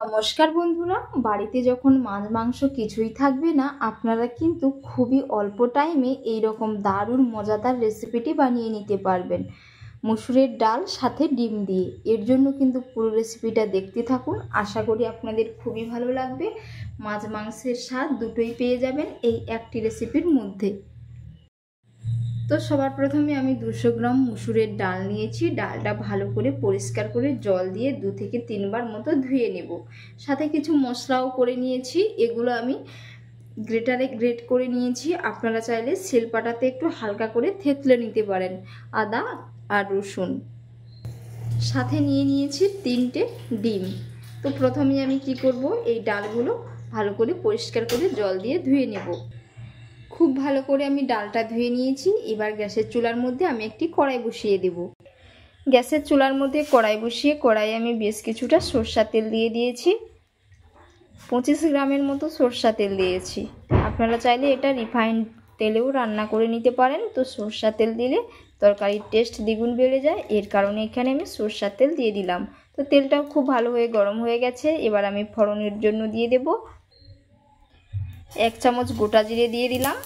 নমস্কার বন্ধুরা, বাড়িতে যখন মাছ মাংস কিছুই থাকবে না, আপনারা কিন্তু খুবই অল্প টাইমে এই রকম দারুণ মজাদার রেসিপিটি বানিয়ে নিতে পারবেন মসুরের ডাল সাথে ডিম দিয়ে। এর জন্য কিন্তু পুরো রেসিপিটা দেখতে থাকুন, আশা করি আপনাদের খুবই ভালো লাগবে। মাছ মাংসের স্বাদ দুটোই পেয়ে যাবেন এই একটি রেসিপির মধ্যে। তো সবার প্রথমে আমি 200 গ্রাম মুসুরের ডাল নিয়েছি। ডালটা ভালো করে পরিষ্কার করে জল দিয়ে 2 থেকে 3 বার মতো ধুয়ে নেব। সাথে কিছু মশলাও করে নিয়েছি, এগুলো আমি গ্রেটারে গ্রেট করে নিয়েছি। আপনারা চাইলে শিলপাটাতে একটু হালকা করে থেতলে নিতে পারেন। আদা আর রসুন সাথে নিয়ে নিয়েছি 3টে ডিম। তো প্রথমে আমি কি করব, এই ডালগুলো ভালো করে পরিষ্কার করে জল দিয়ে ধুয়ে নেব। খুব ভালো করে আমি ডালটা ধুয়ে নিয়েছি। এবার গ্যাসের চুলার মধ্যে আমি একটি কড়াই বসিয়ে দেব। গ্যাসের চুলার মধ্যে কড়াই বসিয়ে কড়াইয়ে আমি বেশ কিছুটা সরষা তেল দিয়ে দিয়েছি। 25 গ্রামের মতো সরষা তেল দিয়েছি। আপনারা চাইলে এটা রিফাইন্ড তেলেও রান্না করে নিতে পারেন। তো সরষা তেল দিলে তরকারির টেস্ট দ্বিগুণ বেড়ে যায়, এর কারণে এখানে আমি সরষা তেল দিয়ে দিলাম। তো তেলটাও খুব ভালো হয়ে গরম হয়ে গেছে। এবার আমি ফোড়নের জন্য দিয়ে দেব 1 চামচ গোটা জিরে দিয়ে দিলাম,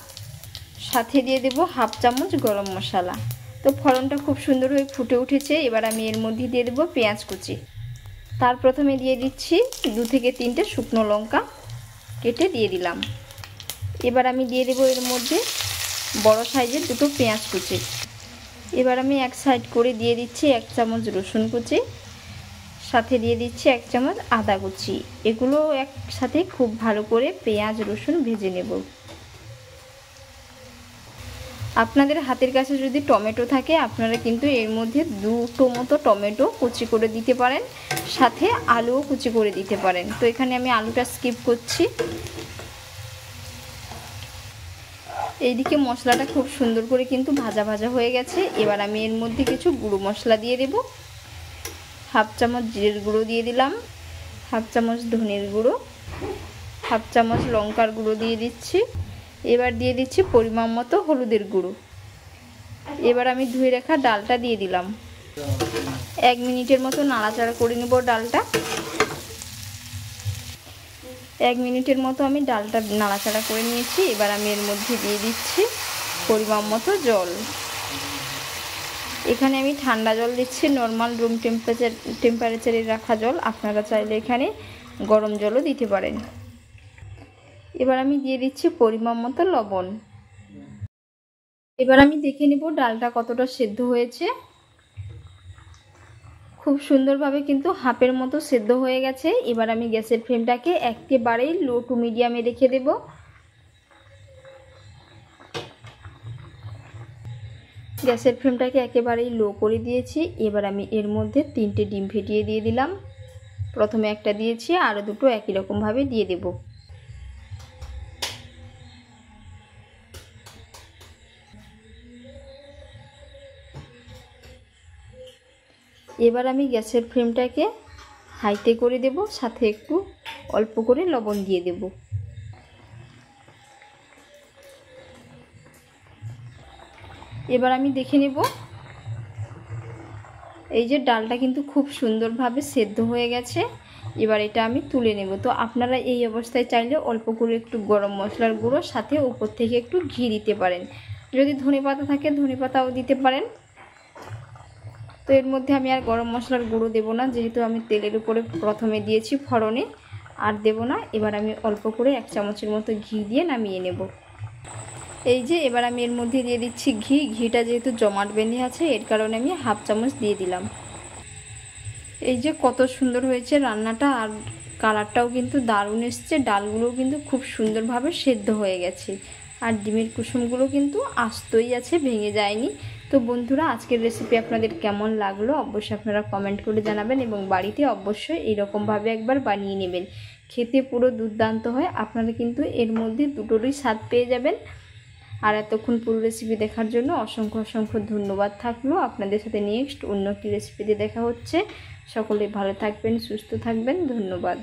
সাথে দিয়ে দেব 1/2 চামচ গরম মশলা। তো ফোড়নটা খুব সুন্দর হয়ে ফুটে উঠেছে। এবার আমি এর মধ্যে দিয়ে দেব পেঁয়াজ কুচি। তার প্রথমে দিয়ে দিচ্ছি 2 থেকে 3টে শুকনো লঙ্কা কেটে দিয়ে দিলাম। এবার আমি দিয়ে দেব এর মধ্যে বড় সাইজের 2টো পেঁয়াজ কুচি। এবার আমি এক সাইড করে দিয়ে দিচ্ছি 1 চামচ রসুন কুচি, সাথে দিয়ে দিচ্ছি 1 চামচ আদা কুচি। এগুলো একসাথে খুব ভালো করে পেঁয়াজ রসুন ভেজে নেব। আপনাদের হাতের কাছে যদি টমেটো থাকে, আপনারা কিন্তু এর মধ্যে 2টো মতো টমেটো কুচি করে দিতে পারেন, সাথে আলুও কুচি করে দিতে পারেন। তো এখানে আমি আলুটা স্কিপ করছি। এইদিকে মশলাটা খুব সুন্দর করে কিন্তু ভাজা ভাজা হয়ে গেছে। এবার আমি এর মধ্যে কিছু গুঁড়ো মশলা দিয়ে দেব। 1/2 চামচ জিরের গুঁড়ো দিয়ে দিলাম, 1/2 চামচ ধনের গুঁড়ো, 1/2 চামচ লঙ্কার গুঁড়ো দিয়ে দিচ্ছি। এবার দিয়ে দিচ্ছি পরিমাণ মতো হলুদের গুঁড়ো। এবার আমি ধুয়ে রাখা ডালটা দিয়ে দিলাম। 1 মিনিটের মতো নাড়াচাড়া করে নেব ডালটা। 1 মিনিটের মতো আমি ডালটা নাড়াচাড়া করে নিয়েছি। এবার আমি এর মধ্যে দিয়ে দিচ্ছি পরিমাণ মতো জল। এখানে আমি ঠান্ডা জল দিচ্ছি, নর্মাল রুম টেম্পারেচারে রাখা জল। আপনারা চাইলে এখানে গরম জলও দিতে পারেন। এবার আমি দিয়ে দিচ্ছি পরিমাণ মতো লবণ। এবার আমি দেখে নেব ডালটা কতটা সেদ্ধ হয়েছে। খুব সুন্দরভাবে কিন্তু হাফের মতো সেদ্ধ হয়ে গেছে। এবার আমি গ্যাসের ফ্লেমটাকে একেবারেই লো টু মিডিয়ামে রেখে দেব। গ্যাসের ফ্লেমটাকে একেবারেই লো করে দিয়েছি। এবার আমি এর মধ্যে 3টে ডিম ফেটিয়ে দিয়ে দিলাম। প্রথমে একটা দিয়েছি, আরও 2টো একই রকমভাবে দিয়ে দেব। এবার আমি গ্যাসের ফ্লেমটাকে হাইতে করে দেব, সাথে একটু অল্প করে লবণ দিয়ে দেব। এবার আমি দেখে নেব, এই যে ডালটা কিন্তু খুব সুন্দরভাবে সেদ্ধ হয়ে গেছে। এবার এটা আমি তুলে নেব। তো আপনারা এই অবস্থায় চাইলে অল্প করে একটু গরম মশলার গুঁড়ো, সাথে উপর থেকে একটু ঘি দিতে পারেন। যদি ধনেপাতা থাকে ধনেপাতাও দিতে পারেন। তো এর মধ্যে আমি আর গরম মশলার গুঁড়ো দেব না, যেহেতু আমি তেলের উপরে প্রথমে দিয়েছি ফোড়নে, আর দেব না। এবার আমি অল্প করে 1 চামচের মতো ঘি দিয়ে নামিয়ে নেব। এই যে এবার আমি এর মধ্যে দিয়ে দিচ্ছি ঘি। ঘিটা যেহেতু জমাট বেঁধে আছে, এর কারণে আমি 1/2 চামচ দিয়ে দিলাম। এই যে কত সুন্দর হয়েছে রান্নাটা, আর কালারটাও কিন্তু দারুণ এসছে। ডালগুলোও কিন্তু খুব সুন্দরভাবে সেদ্ধ হয়ে গেছে, আর ডিমের কুসুমগুলো কিন্তু আস্তই আছে, ভেঙে যায়নি। তো বন্ধুরা, আজকের রেসিপি আপনাদের কেমন লাগলো অবশ্যই আপনারা কমেন্ট করে জানাবেন, এবং বাড়িতে অবশ্যই এইরকমভাবে একবার বানিয়ে নেবেন। খেতে পুরো দুর্দান্ত হয়। আপনারা কিন্তু এর মধ্যে দুটোরই স্বাদ পেয়ে যাবেন। আর এতক্ষণ পুরো রেসিপি দেখার জন্য অসংখ্য অসংখ্য ধন্যবাদ থাকলো। আপনাদের সাথে নেক্সট অন্য একটি রেসিপিতে দেখা হচ্ছে। সকলে ভালো থাকবেন, সুস্থ থাকবেন। ধন্যবাদ।